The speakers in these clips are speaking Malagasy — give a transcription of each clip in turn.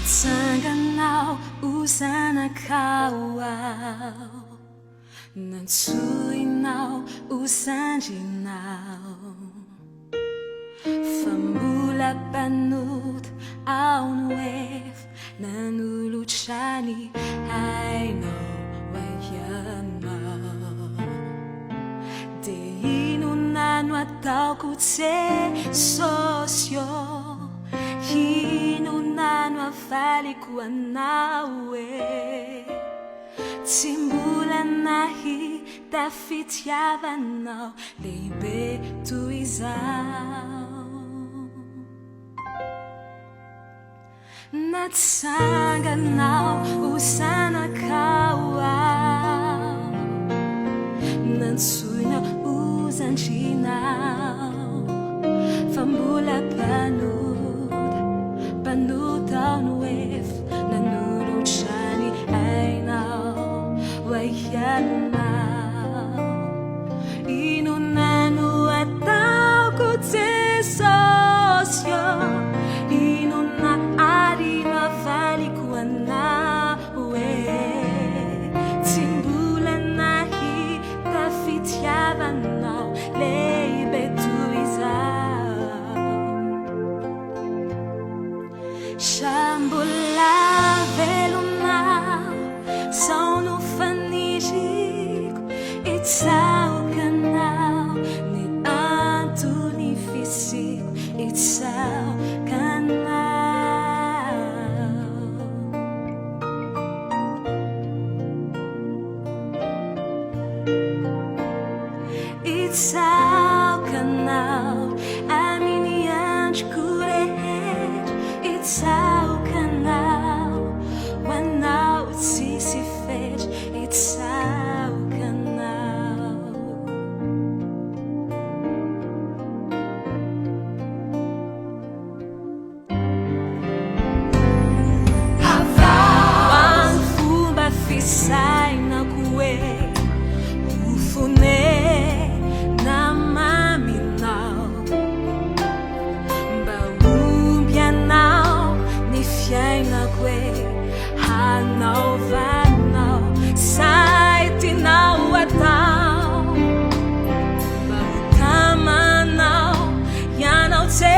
Natsanganao uzanakawao Nantsuinao uzanjinao Famula panut aunwef Nanuluchani ainao wayanao Deinu nanu ataoko tse sosio Hino nanu avaliko anao Tsy mbola nahita fitiavanao lehibe toy izao Natsanganao uzanakawao Nantsoina uzanjinao Fa mbola panutao nuef Nanuluchani ainao wayanao Ino nanu ataoko tse sosio Ino na adino avaliko anao Tsy mbola nahita fitiavanao lehibe toy izao Shambola velona Sao no fanijiko itsaokanao Ny antony fisiko itsaokanao Itsaokanao Amin'ny androko rehetra Itsaokanao Manao tsisy fetra Itsaokanao Amin'ny fomba fisainako Ufone na maminao Mba umpianao ny fiainako hanaovanao Saitinao atao Mba utamanao Ianao tse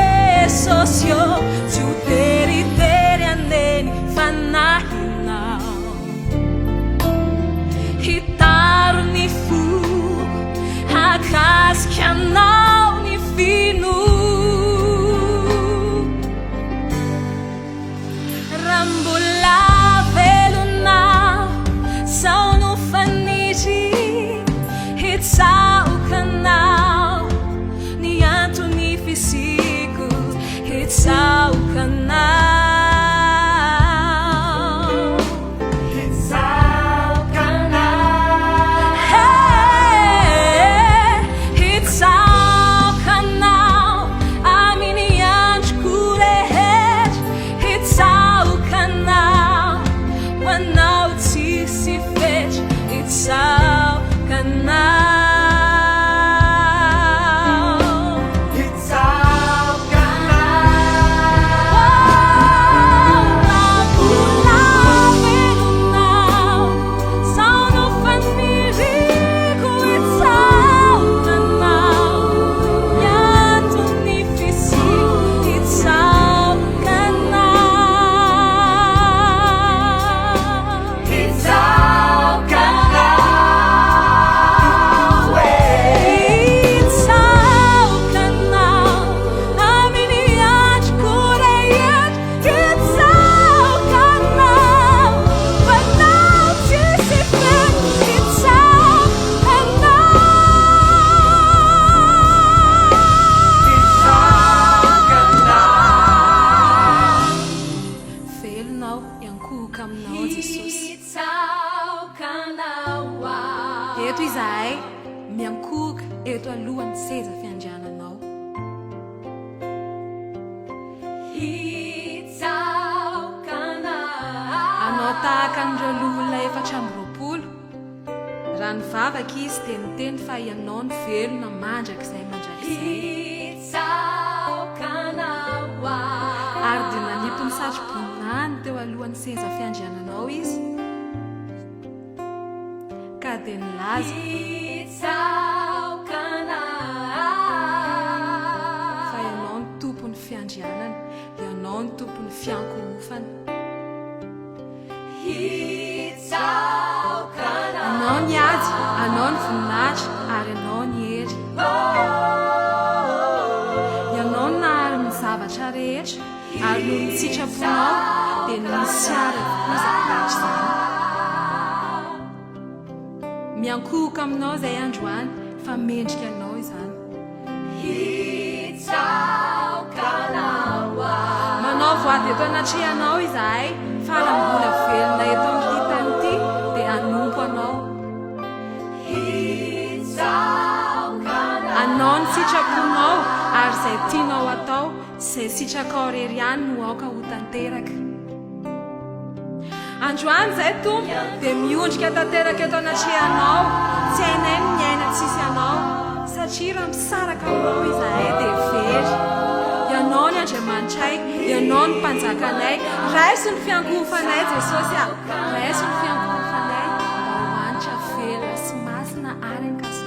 sosio Tsy uteritery aneny fanahinao Hitaro ny fo Hakasikanao ny fino Rambola velona Sao no faniji Hitsaokanao Ny antony fisiko Hitsaokanao Eto izahay miankoka eto alohan'ny seza fiandriananao. Anao tahaka an'ireo olona 420 raha nivavaka izy dia niteny fa ianao ny velona mandrakizay ary dia nanipy ny satroboninany teo alohan'ny seza fiandriananao izy ka dia nilaza fa ianao ny tompony fiandrianana ianao ny tompony fiankorofana anao ny ady anao ny voninahitra ary anao ny hery ianao ny nahary ny zavatra rehetra ary no ny sitraponao dia nisy ary avokozakahatra izany miankohoka aminao izay androany fa mendrika anao izany manao voady eto anatrehanao izahay fa raha mbola velona eto amin'ny tany ity dia anompo anao anao ny sitraponao ary izay tianao atao izay sitrakao rery ihany no aoka ho tanteraka androany izay tompo dia miondrika tanteraka eto anatrehanao tsy hainay ny miaina tsisy anao satria raha misaraka aminao izahay dia very ianao ny andriamanitray ianao ny mpanjakanay raiso ny fiankohofanay jesosy raiso ny fiankohofanay mba hoanitra velona sy masina ary ankasitraka